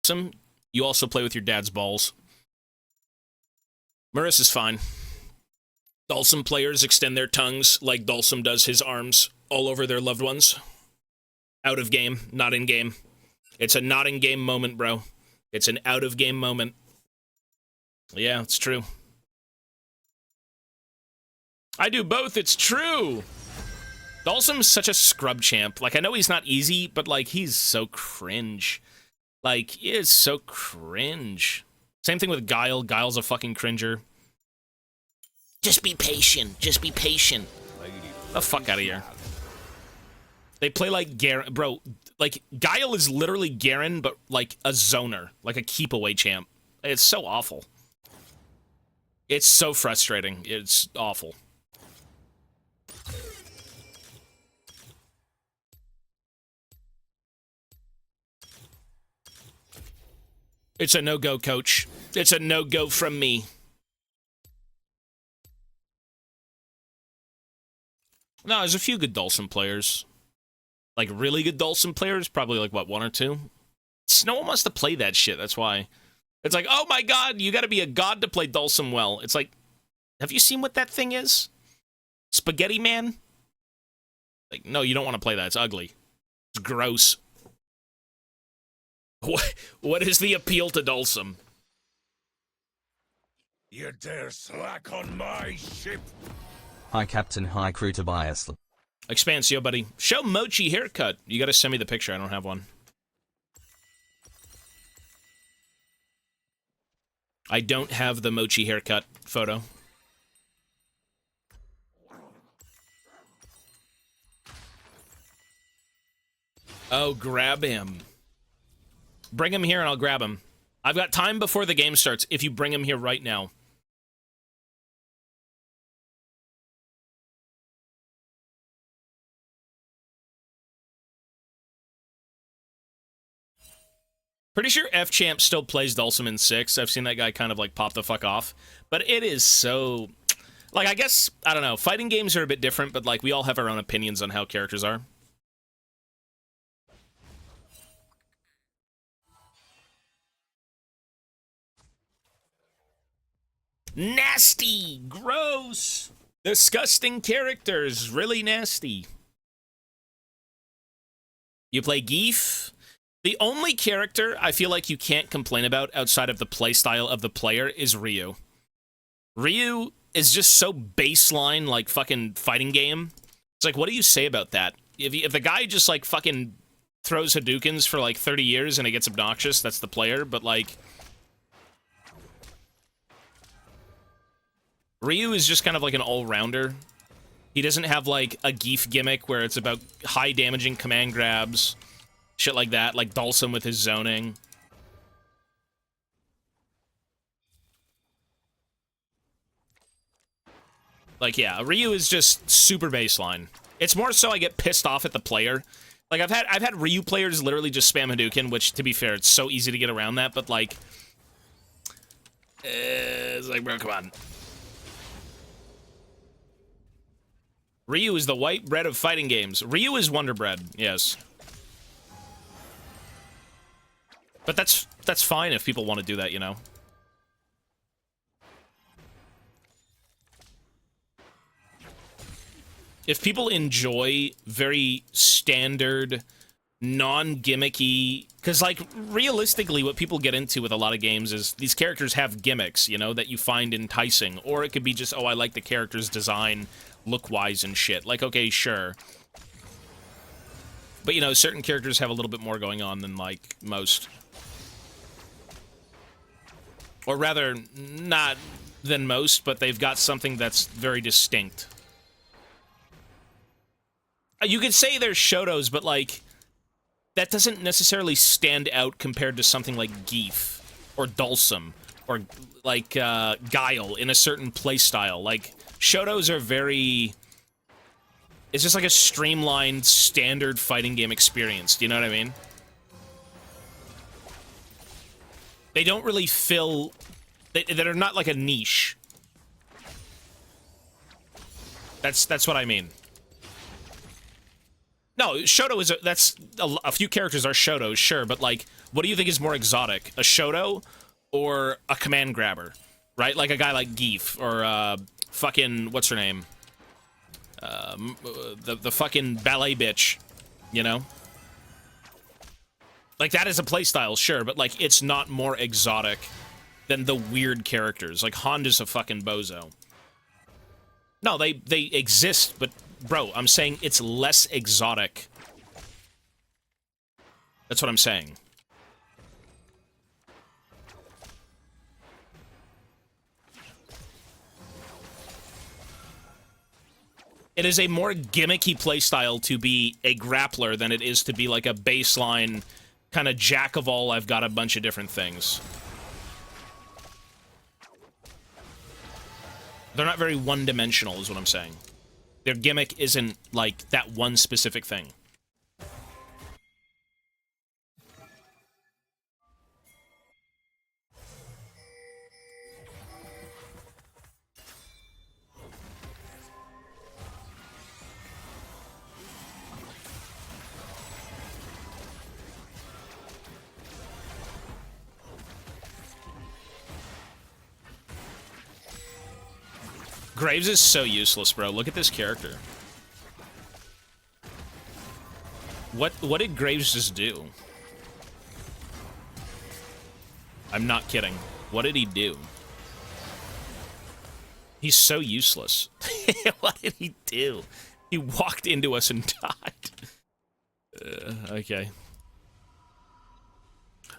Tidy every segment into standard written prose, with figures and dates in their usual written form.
Dulcim, you also play with your dad's balls. Marissa's fine. Dulcim players extend their tongues like Dulcim does his arms all over their loved ones. Out of game, not in game. It's a not in game moment, bro. It's an out of game moment. Yeah, it's true. I do both, it's true! Dulcim's such a scrub champ. Like, I know he's not easy, but, like, he's so cringe. Like, he is so cringe. Same thing with Guile. Guile's a fucking cringer. Just be patient. Just be patient. The fuck out of here. They play like Garen. Bro, like, Guile is literally Garen, but, like, a zoner. Like a keep-away champ. It's so awful. It's so frustrating. It's awful. It's a no-go, coach. It's a no-go from me. No, there's a few good Dulcim players. Like, really good Dulcim players? Probably, like, what, one or two? No one wants to play that shit, that's why. It's like, oh my god, you gotta be a god to play Dulcim well. It's like, have you seen what that thing is? Spaghetti Man? Like, no, you don't want to play that. It's ugly. It's gross. What is the appeal to Dulcim? You dare slack on my ship? Hi Captain, hi crew Tobias. Expansio, buddy. Show Mochi haircut. You gotta send me the picture, I don't have one. I don't have the Mochi haircut photo. Oh, grab him. Bring him here and I'll grab him. I've got time before the game starts if you bring him here right now. Pretty sure F-Champ still plays Dulcim in 6. I've seen that guy kind of, like, pop the fuck off. But it is so... Like, I guess, I don't know, fighting games are a bit different, but, like, we all have our own opinions on how characters are. Nasty! Gross! Disgusting characters! Really nasty. You play Geef? The only character I feel like you can't complain about outside of the playstyle of the player is Ryu. Ryu is just so baseline, like, fucking fighting game. It's like, what do you say about that? If the guy just, like, fucking throws Hadoukens for, like, 30 years and it gets obnoxious, that's the player, but, like... Ryu is just kind of like an all-rounder. He doesn't have, like, a Geef gimmick where it's about high-damaging command grabs... Shit like that, like Dulcim with his zoning. Like, yeah, Ryu is just super baseline. It's more so I get pissed off at the player. Like, I've had Ryu players literally just spam Hadouken, which, to be fair, it's so easy to get around that, but, like... it's like, bro, come on. Ryu is the white bread of fighting games. Ryu is Wonder Bread, yes. But that's fine if people want to do that, you know? If people enjoy very standard, non-gimmicky... Because, like, realistically, what people get into with a lot of games is these characters have gimmicks, you know, that you find enticing. Or it could be just, oh, I like the character's design look-wise and shit. Like, okay, sure. But, you know, certain characters have a little bit more going on than, like, most. Or rather, not than most, but they've got something that's very distinct. You could say they're Shotos, but, like, that doesn't necessarily stand out compared to something like Geef, or Dulcim, or, like, Guile in a certain playstyle. Like, Shotos are very... It's just like a streamlined, standard fighting game experience, do you know what I mean? They don't really fill... They're not like a niche. That's what I mean. No, Shoto is that's a few characters are Shotos, sure, but like, what do you think is more exotic, a Shoto or a command grabber, right? Like a guy like Geef or fucking what's her name, the fucking ballet bitch, you know? Like that is a playstyle, sure, but like it's not more exotic than the weird characters. Like Honda's a fucking bozo. No, they exist, but bro, I'm saying it's less exotic. That's what I'm saying. It is a more gimmicky playstyle to be a grappler than it is to be like a baseline kind of jack of all, I've got a bunch of different things. They're not very one-dimensional is what I'm saying. Their gimmick isn't like that one specific thing. Graves is so useless, bro. Look at this character. What did Graves just do? I'm not kidding. What did he do? He's so useless. What did he do? He walked into us and died. Okay.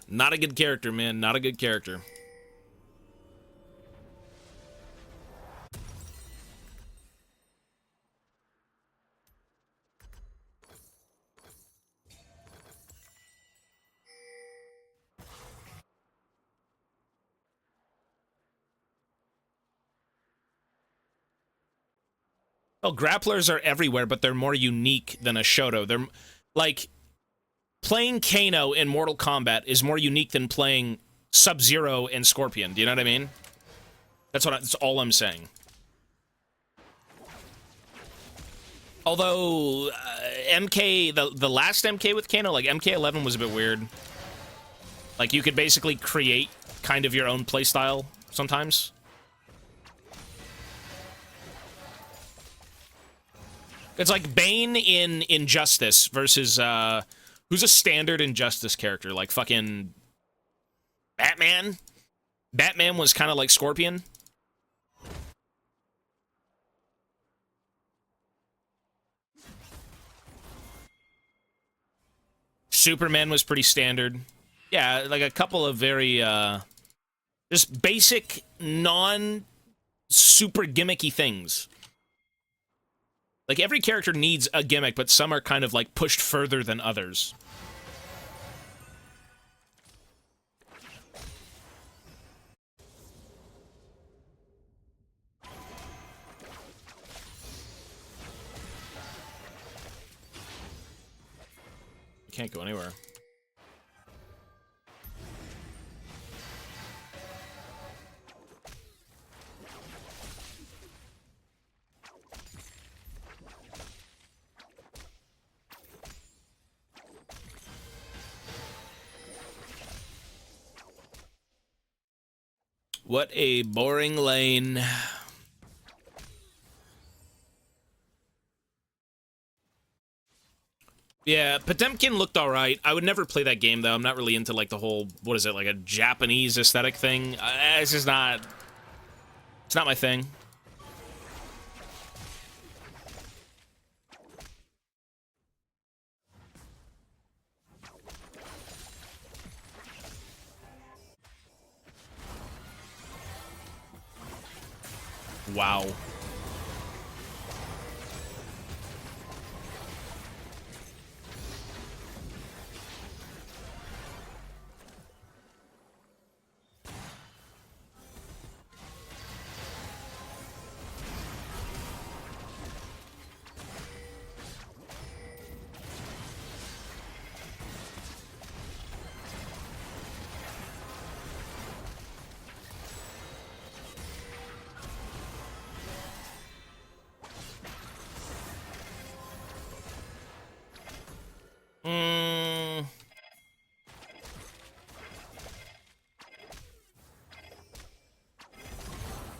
Not a good character, man. Not a good character. Well, grapplers are everywhere, but they're more unique than a Shoto. They're like playing Kano in Mortal Kombat is more unique than playing Sub-Zero and Scorpion. Do you know what I mean? That's all I'm saying. Although MK, the last MK with Kano, like MK11 was a bit weird. Like you could basically create kind of your own playstyle sometimes. It's like Bane in Injustice versus, who's a standard Injustice character? Like fucking Batman? Batman was kind of like Scorpion. Superman was pretty standard. Yeah, like a couple of very, just basic, non-super gimmicky things. Like, every character needs a gimmick, but some are kind of, like, pushed further than others. You can't go anywhere. What a boring lane. Yeah, Potemkin looked alright. I would never play that game, though. I'm not really into, like, the whole, what is it, like a Japanese aesthetic thing? It's just not... It's not my thing. Wow.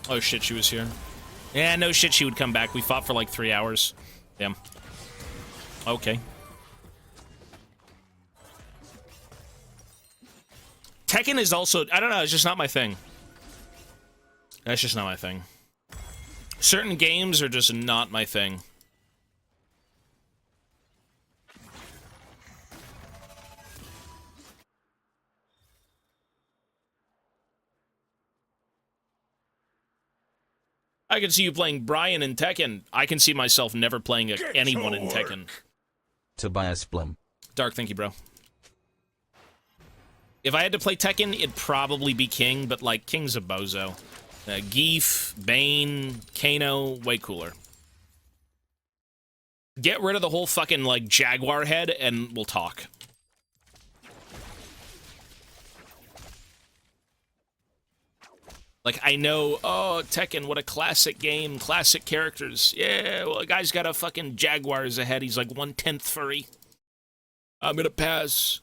Oh shit, she was here. Yeah, no shit, she would come back. We fought for like 3 hours. Damn. Okay. Tekken is also, I don't know, it's just not my thing. That's just not my thing. Certain games are just not my thing. I can see you playing Brian in Tekken. I can see myself never playing anyone in Tekken. Tobias Blum. Dark, thank you, bro. If I had to play Tekken, it'd probably be King, but, like, King's a bozo. Geef, Bane, Kano, way cooler. Get rid of the whole fucking, like, Jaguar head, and we'll talk. Like, I know, oh, Tekken, what a classic game, classic characters. Yeah, well, a guy's got a fucking Jaguar as a head. He's like 1/10 furry. I'm gonna pass.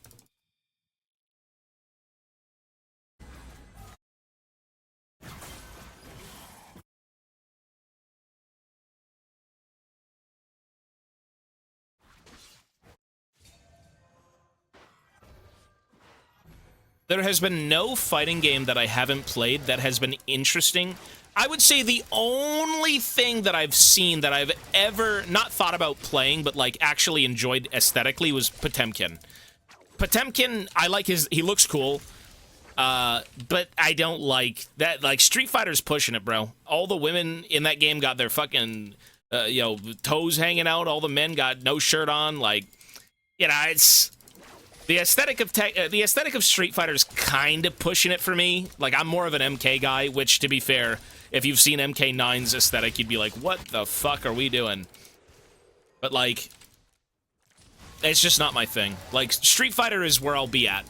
There has been no fighting game that I haven't played that has been interesting. I would say the only thing that I've seen that I've ever not thought about playing, but like actually enjoyed aesthetically was Potemkin. Potemkin, I like he looks cool, but I don't like that. Like Street Fighter's pushing it, bro. All the women in that game got their fucking, you know, toes hanging out. All the men got no shirt on. Like, you know, it's. The aesthetic of Street Fighter is kind of pushing it for me. Like, I'm more of an MK guy, which, to be fair, if you've seen MK9's aesthetic, you'd be like, what the fuck are we doing? But, like, it's just not my thing. Like, Street Fighter is where I'll be at.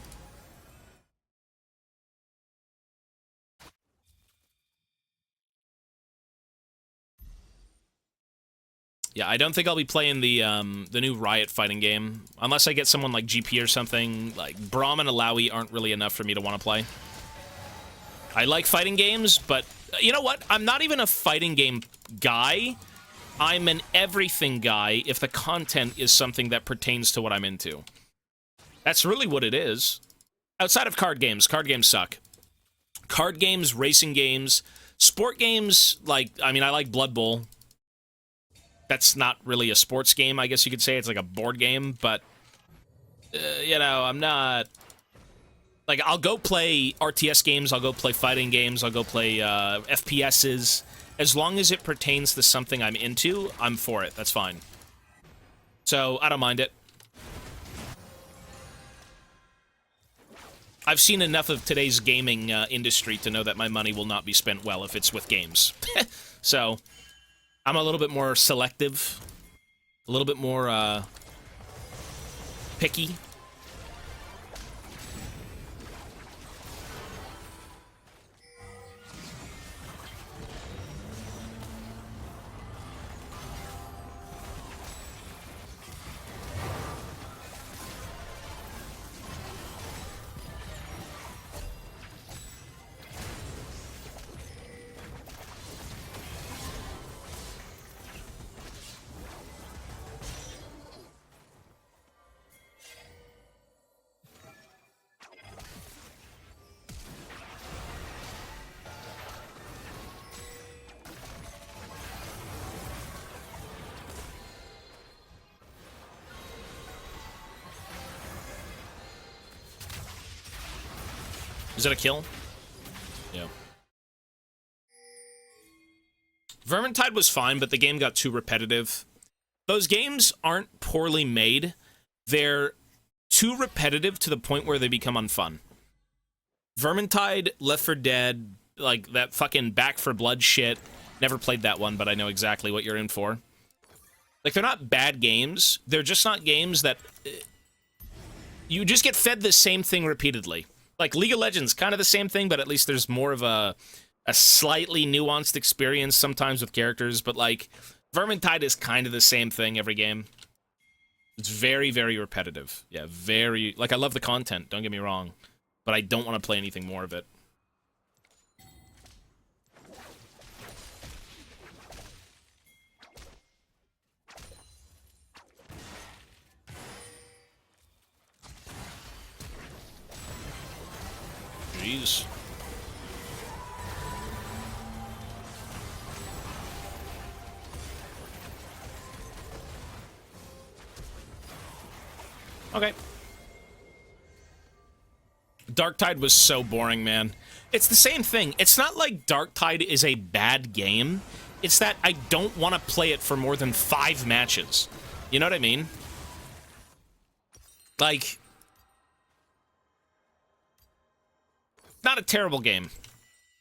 Yeah, I don't think I'll be playing the new Riot fighting game. Unless I get someone like GP or something. Like, Braum and Alawi aren't really enough for me to want to play. I like fighting games, but you know what? I'm not even a fighting game guy. I'm an everything guy if the content is something that pertains to what I'm into. That's really what it is. Outside of card games suck. Card games, racing games, sport games, like, I mean, I like Blood Bowl. That's not really a sports game, I guess you could say. It's like a board game, but, you know, I'm not... Like, I'll go play RTS games, I'll go play fighting games, I'll go play FPSs. As long as it pertains to something I'm into, I'm for it. That's fine. So, I don't mind it. I've seen enough of today's gaming industry to know that my money will not be spent well if it's with games. So... I'm a little bit more selective, a little bit more, picky. Is that a kill? Yeah. Vermintide was fine, but the game got too repetitive. Those games aren't poorly made. They're too repetitive to the point where they become unfun. Vermintide, Left 4 Dead, like that fucking Back 4 Blood shit. Never played that one, but I know exactly what you're in for. Like, they're not bad games. They're just not games that... you just get fed the same thing repeatedly. Like, League of Legends, kind of the same thing, but at least there's more of a slightly nuanced experience sometimes with characters, but, like, Vermintide is kind of the same thing every game. It's very, very repetitive. Yeah, very... Like, I love the content, don't get me wrong, but I don't want to play anything more of it. Jeez. Okay. Darktide was so boring, man. It's the same thing. It's not like Darktide is a bad game. It's that I don't want to play it for more than 5 matches. You know what I mean? Like, not a terrible game.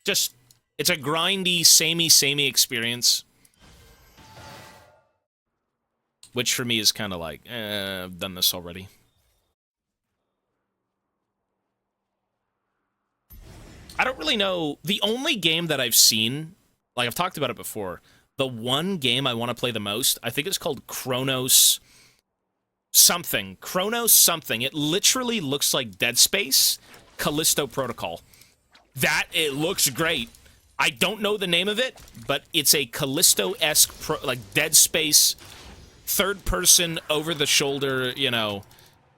Just, it's a grindy, samey experience. Which for me is kind of like, I've done this already. I don't really know. The only game that I've seen, like I've talked about it before, the one game I want to play the most, I think it's called Chronos something. Chronos something. It literally looks like Dead Space, Callisto Protocol. That, it looks great. I don't know the name of it, but it's a Callisto-esque, like Dead Space, third-person, over-the-shoulder, you know,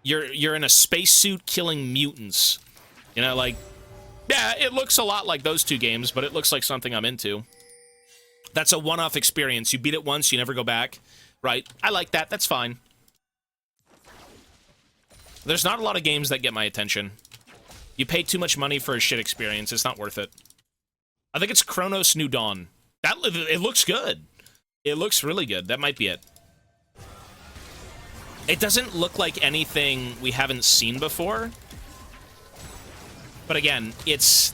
you're in a spacesuit killing mutants. You know, like, yeah, it looks a lot like those two games, but it looks like something I'm into. That's a one-off experience. You beat it once, you never go back. Right. I like that. That's fine. There's not a lot of games that get my attention. You pay too much money for a shit experience. It's not worth it. I think it's Chronos New Dawn. It looks good. It looks really good. That might be it. It doesn't look like anything we haven't seen before. But again, it's...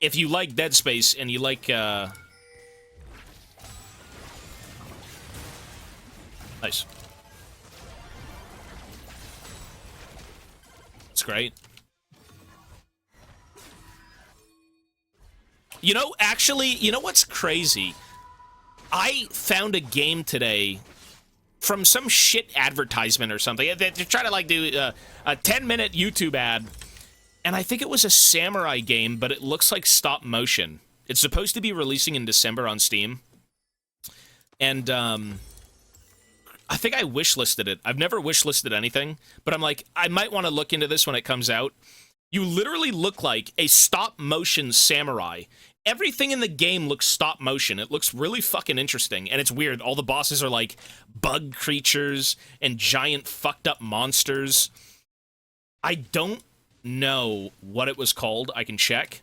If you like Dead Space and you like, Nice. It's great. You know, actually, you know what's crazy? I found a game today from some shit advertisement or something. They're trying to, like, do a 10-minute YouTube ad. And I think it was a samurai game, but it looks like stop motion. It's supposed to be releasing in December on Steam. And, I think I wishlisted it. I've never wishlisted anything, but I'm like, I might want to look into this when it comes out. You literally look like a stop-motion samurai. Everything in the game looks stop-motion. It looks really fucking interesting, and it's weird. All the bosses are like bug creatures and giant fucked-up monsters. I don't know what it was called. I can check.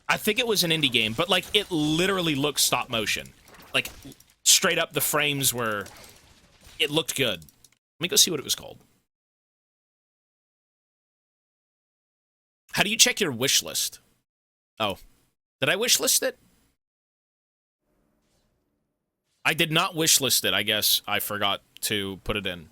I think it was an indie game, but, like, it literally looks stop-motion. Like, straight up, the frames were... It looked good. Let me go see what it was called. How do you check your wish list? Oh. Did I wish list it? I did not wish list it, I guess. I forgot to put it in.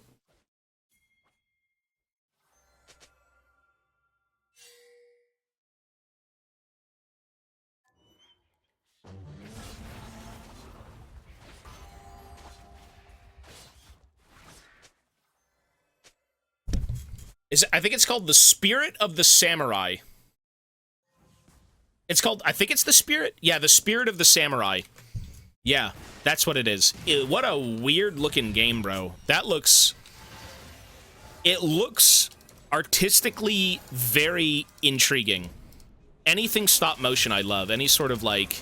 I think it's called The Spirit of the Samurai. It's called, I think it's The Spirit? Yeah, The Spirit of the Samurai. Yeah, that's what it is. What a weird-looking game, bro. That looks... It looks artistically very intriguing. Anything stop-motion I love. Any sort of, like...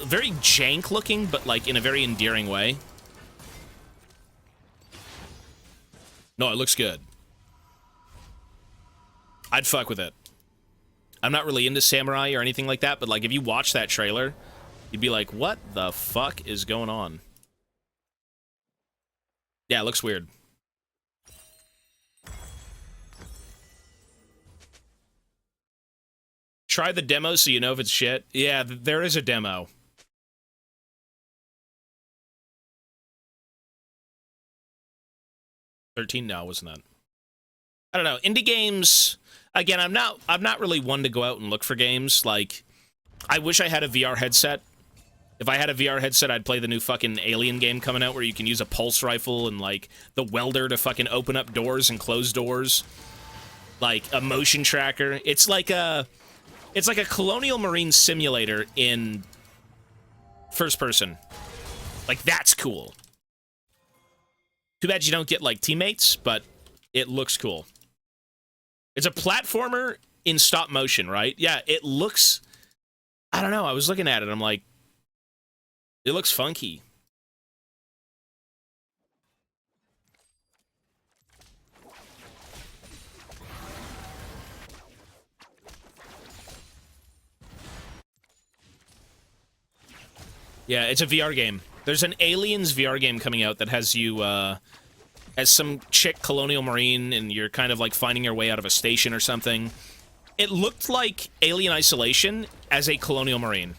very jank-looking, but, like, in a very endearing way. No, it looks good. I'd fuck with it. I'm not really into samurai or anything like that, but, like, if you watch that trailer, you'd be like, what the fuck is going on? Yeah, it looks weird. Try the demo so you know if it's shit. Yeah, there is a demo. $13? No, wasn't that? I don't know. Indie games... Again, I'm not really one to go out and look for games. Like, I wish I had a VR headset. If I had a VR headset, I'd play the new fucking Alien game coming out where you can use a pulse rifle and, like, the welder to fucking open up doors and close doors. Like, a motion tracker. It's like a Colonial Marine simulator in first person. Like, that's cool. Too bad you don't get, like, teammates, but it looks cool. It's a platformer in stop motion, right? Yeah, it looks... I don't know, I was looking at it, I'm like... It looks funky. Yeah, it's a VR game. There's an Aliens VR game coming out that has you, as some chick colonial marine, and you're kind of like finding your way out of a station or something. It looked like Alien Isolation as a colonial marine.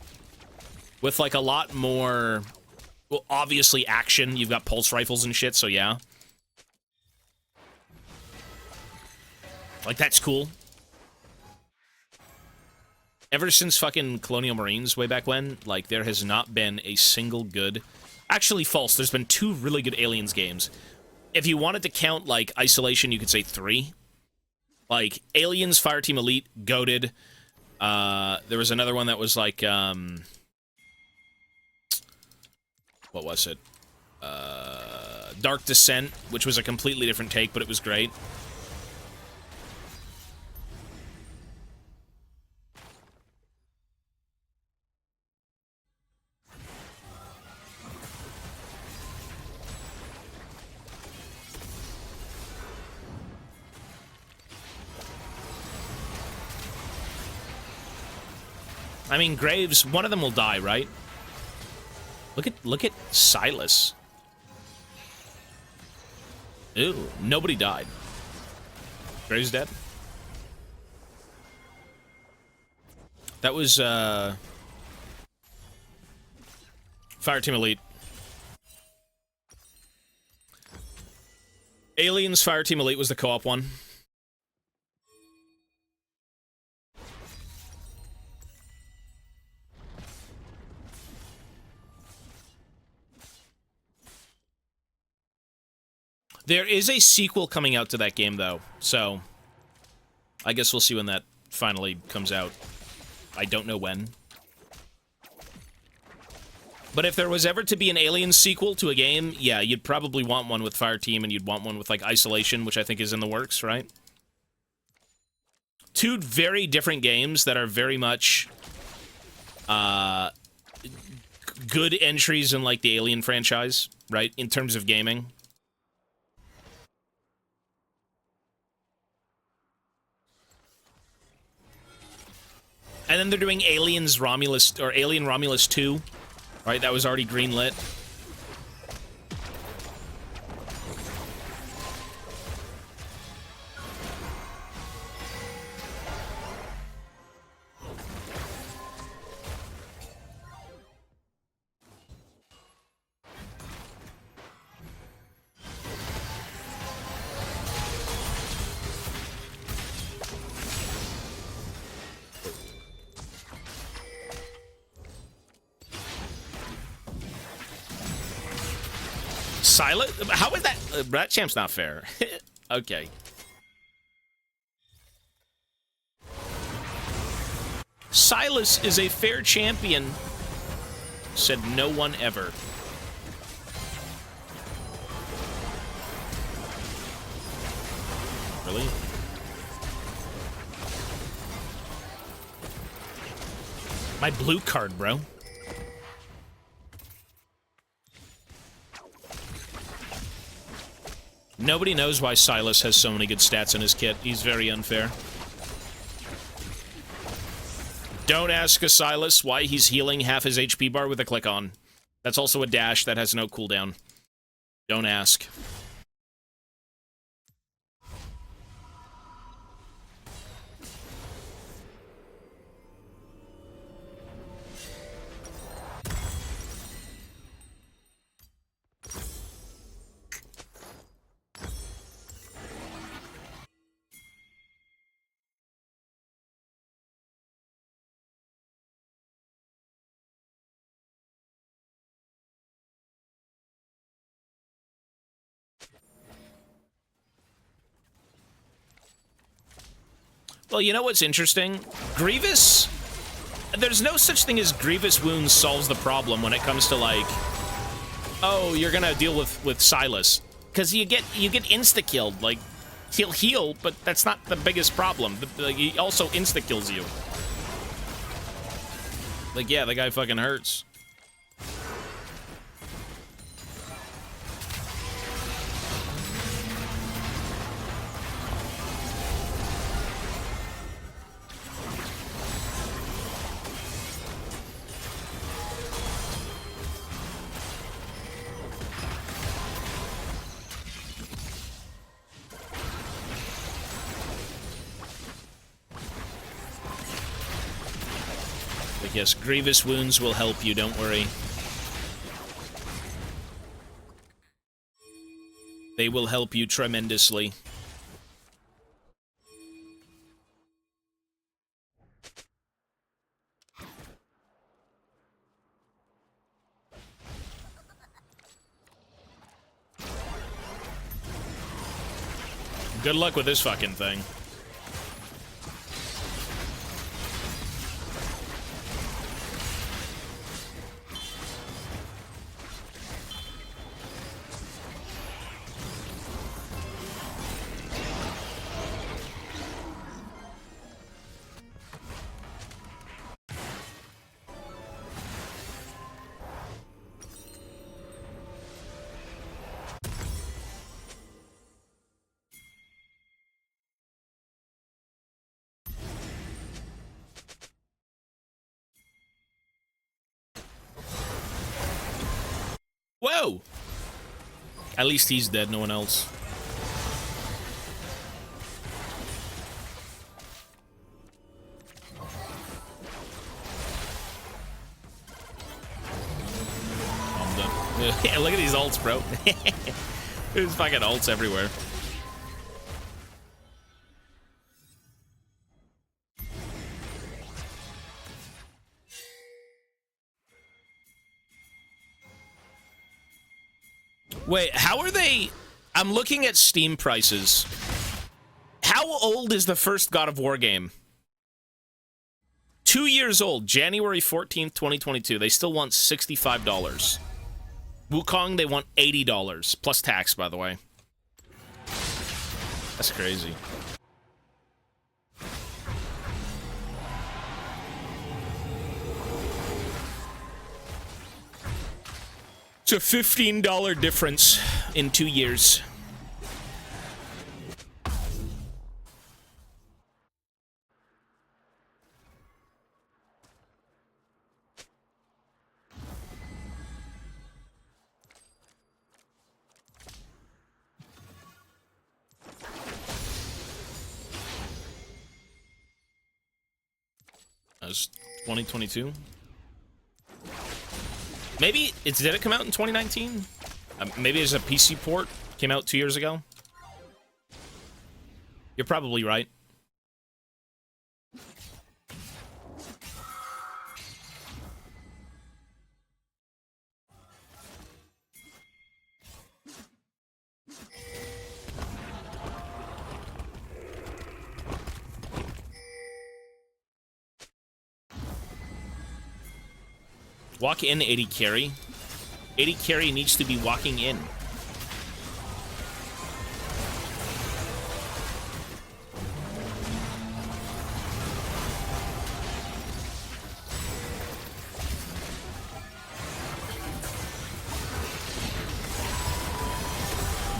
With like a lot more, well, obviously action. You've got pulse rifles and shit, so yeah. Like, that's cool. Ever since fucking Colonial Marines way back when, like, there has not been a single good... Actually, false. There's been 2 really good Aliens games. If you wanted to count, like, Isolation, you could say 3. Like, Aliens, Fireteam Elite, goated. There was another one that was, like, what was it? Dark Descent, which was a completely different take, but it was great. I mean, Graves, one of them will die, right? Look at Silas. Ew, nobody died. Graves dead? That was, Fireteam Elite. Aliens Fireteam Elite was the co-op one. There is a sequel coming out to that game, though, so I guess we'll see when that finally comes out. I don't know when. But if there was ever to be an Alien sequel to a game, yeah, you'd probably want one with Fireteam, and you'd want one with, like, Isolation, which I think is in the works, right? 2 very different games that are very much, good entries in, like, the Alien franchise, right, in terms of gaming. And then they're doing Aliens Romulus, or Alien Romulus 2, right? That was already greenlit. Silent? How is that? That champ's not fair. Okay. Silas is a fair champion, said no one ever. Really? My blue card, bro. Nobody knows why Silas has so many good stats in his kit. He's very unfair. Don't ask a Silas why he's healing half his HP bar with a click on. That's also a dash that has no cooldown. Don't ask. Well, you know what's interesting? Grievous... There's no such thing as Grievous Wounds solves the problem when it comes to, like... Oh, you're gonna deal with Silas. Because you get insta-killed. Like, He'll heal, but that's not the biggest problem. Like, he also insta-kills you. Like, yeah, the guy fucking hurts. But yes, grievous wounds will help you, don't worry. They will help you tremendously. Good luck with this fucking thing. Whoa! At least he's dead, no one else. I'm done. Yeah, look at these ults, bro. There's fucking ults everywhere. Wait, how are they... I'm looking at Steam prices. How old is the first God of War game? 2 years old, January 14th, 2022. They still want $65. Wukong, they want $80. Plus tax, by the way. That's crazy. It's a $15 difference in 2 years. That's 2022. Maybe did it come out in 2019? Maybe there's a PC port came out 2 years ago. You're probably right. Walk in, 80 carry. 80 carry needs to be walking in.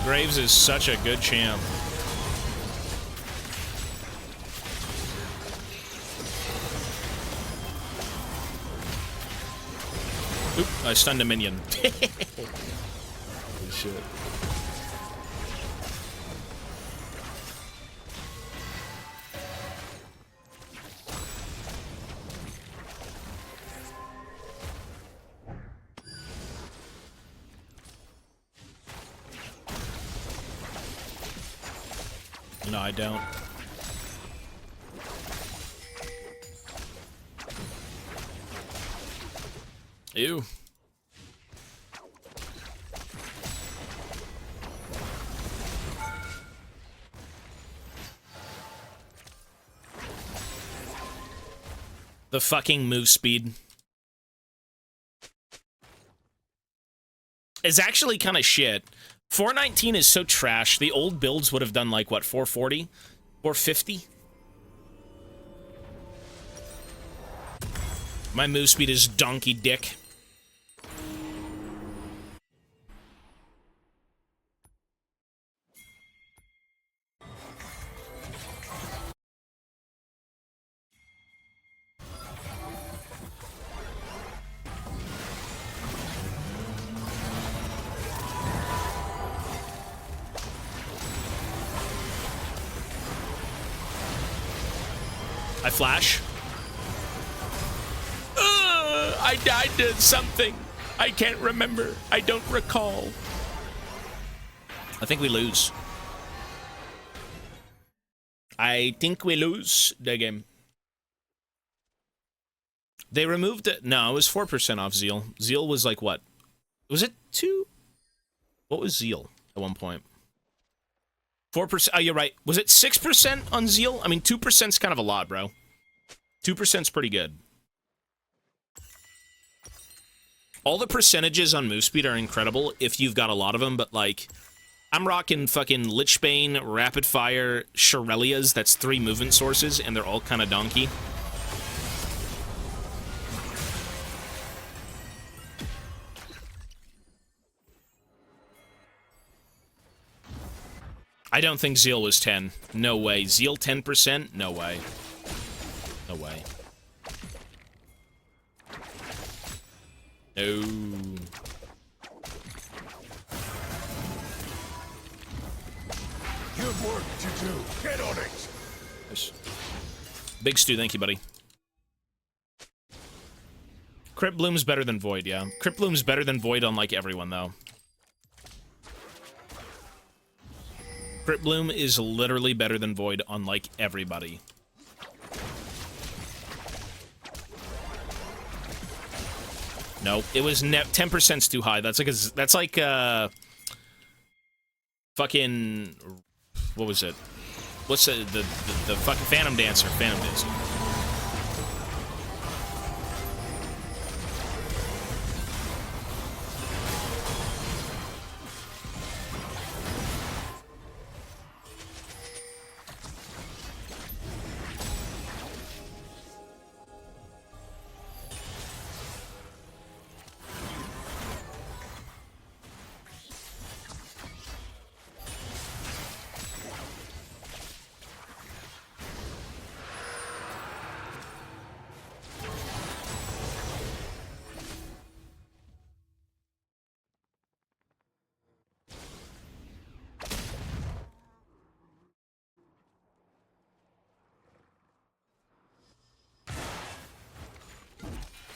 Graves is such a good champ. Oop, I stunned a minion. Holy shit. No, I don't. Ew. The fucking move speed is actually kind of shit 419 is so trash. The old builds would have done like, what, 440? 450? My move speed is donkey dick. I flash. I died to something. I can't remember. I don't recall. I think we lose. I think we lose the game. They removed it. No, it was 4% off Zeal. Zeal was like what? Was it 2? What was Zeal at one point? 4%. Oh, you're right. Was it 6% on Zeal? I mean, 2% is kind of a lot, bro. 2% is pretty good. All the percentages on move speed are incredible if you've got a lot of them, but like, I'm rocking fucking Lichbane, Rapid Fire, Shirelias. That's 3 movement sources, and they're all kind of donkey. I don't think Zeal was 10. No way. Zeal 10%? No way. No way. No. You've work to do. Get on it. Nice. Big Stu, thank you, buddy. Crypt Bloom's better than Void, yeah. Crypt Bloom's better than Void on, like, everyone, though. Crypt Bloom is literally better than Void on, like, everybody. No, it was 10%'s too high. That's like fucking, what was it? What's the fucking Phantom Dancer? Phantom Dancer.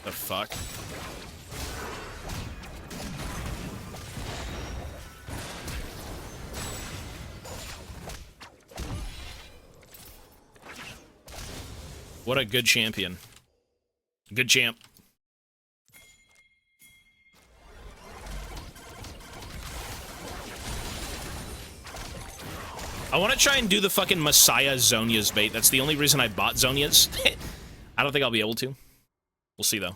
The fuck? What a good champion. Good champ. I want to try and do the fucking Messiah Zonia's bait. That's the only reason I bought Zonia's. I don't think I'll be able to. We'll see, though.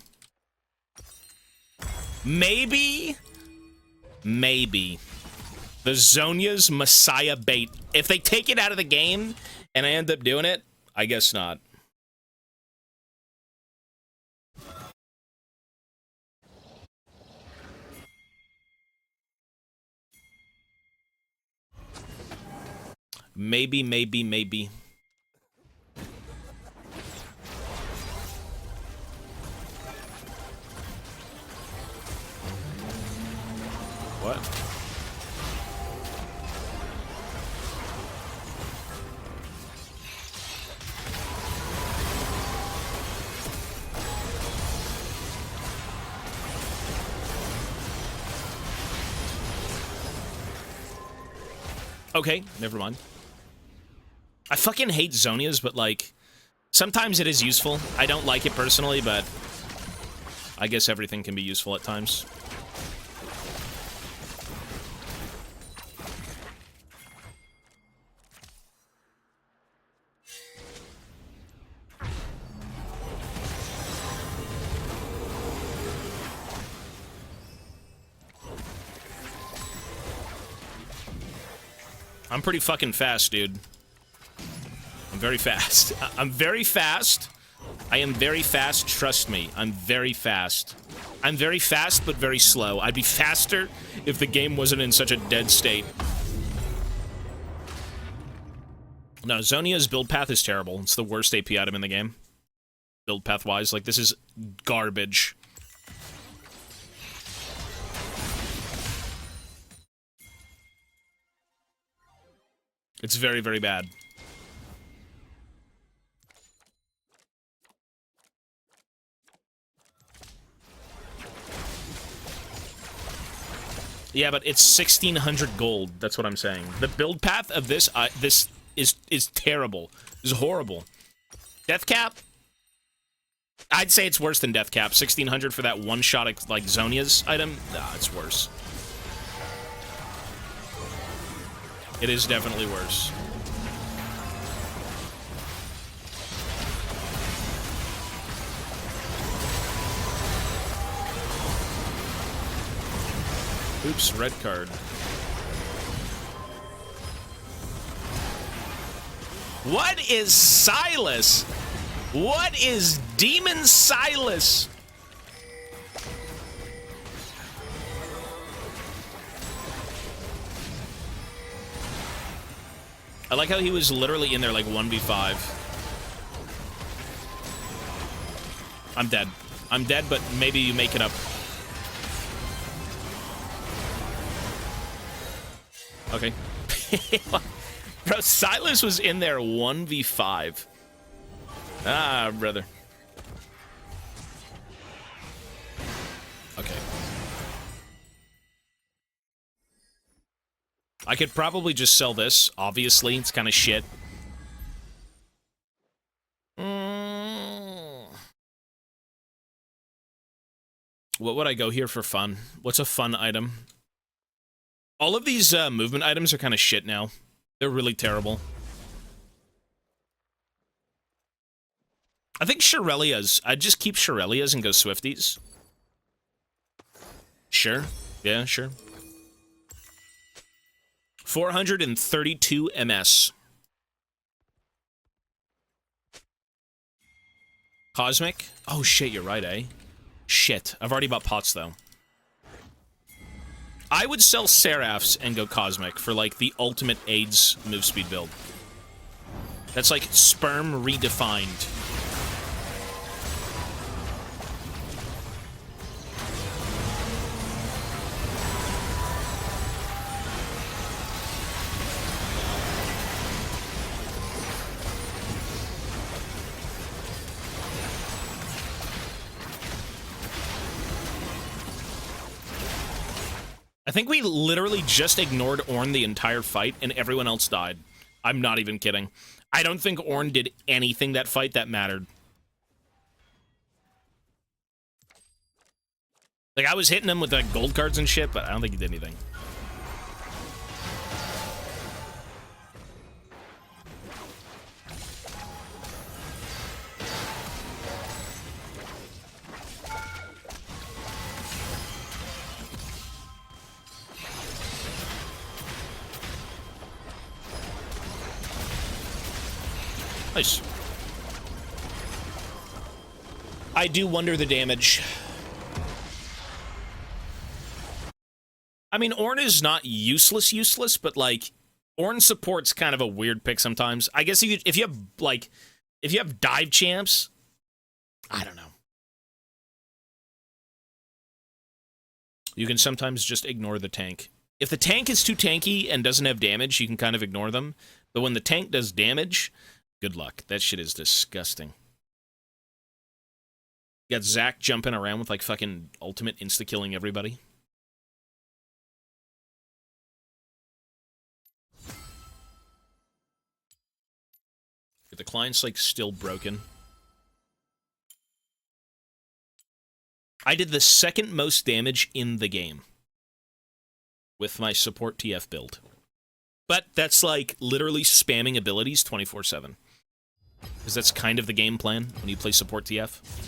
Maybe. Maybe. The Zonia's Messiah bait. If they take it out of the game and I end up doing it, I guess not. Maybe, maybe, maybe. What? Okay, never mind. I fucking hate Zonias, but like, sometimes it is useful. I don't like it personally, but I guess everything can be useful at times. I'm pretty fucking fast, dude. I'm very fast. I'm very fast. I am very fast, trust me. I'm very fast. I'm very fast, but very slow. I'd be faster if the game wasn't in such a dead state. No, Zonia's build path is terrible. It's the worst AP item in the game. Build path-wise. Like, this is garbage. It's very, very bad. Yeah, but it's 1,600 gold. That's what I'm saying. The build path of this is terrible. Is horrible. Death cap? I'd say it's worse than Death cap. 1,600 for that one shot like Zonia's item? Nah, it's worse. It is definitely worse. Oops, red card. What is Silas? What is Demon Silas? I like how he was literally in there like 1v5. I'm dead. I'm dead, but maybe you make it up. Okay. Bro, Silas was in there 1v5. Ah, brother. Okay. I could probably just sell this. Obviously, it's kind of shit. What would I go here for fun? What's a fun item? All of these movement items are kind of shit now. They're really terrible. I think Shirelia's. I'd just keep Shirelia's and go Swifties. Sure. Yeah, sure. 432 MS. Cosmic? Oh shit, you're right, eh? Shit. I've already bought pots, though. I would sell Seraphs and go Cosmic for, like, the ultimate AIDS move speed build. That's like sperm redefined. I think we literally just ignored Ornn the entire fight, and everyone else died. I'm not even kidding. I don't think Ornn did anything that fight that mattered. Like, I was hitting him with, like, gold cards and shit, but I don't think he did anything. Nice. I do wonder the damage. I mean, Ornn is not useless, but, like, Ornn support's kind of a weird pick sometimes. I guess if you have, like, if you have dive champs, I don't know. You can sometimes just ignore the tank. If the tank is too tanky and doesn't have damage, you can kind of ignore them. But when the tank does damage, good luck. That shit is disgusting. You got Zac jumping around with, like, fucking ultimate insta-killing everybody. The client's, like, still broken. I did the second most damage in the game with my support TF build. But that's, like, literally spamming abilities 24/7. Because that's kind of the game plan when you play support TF.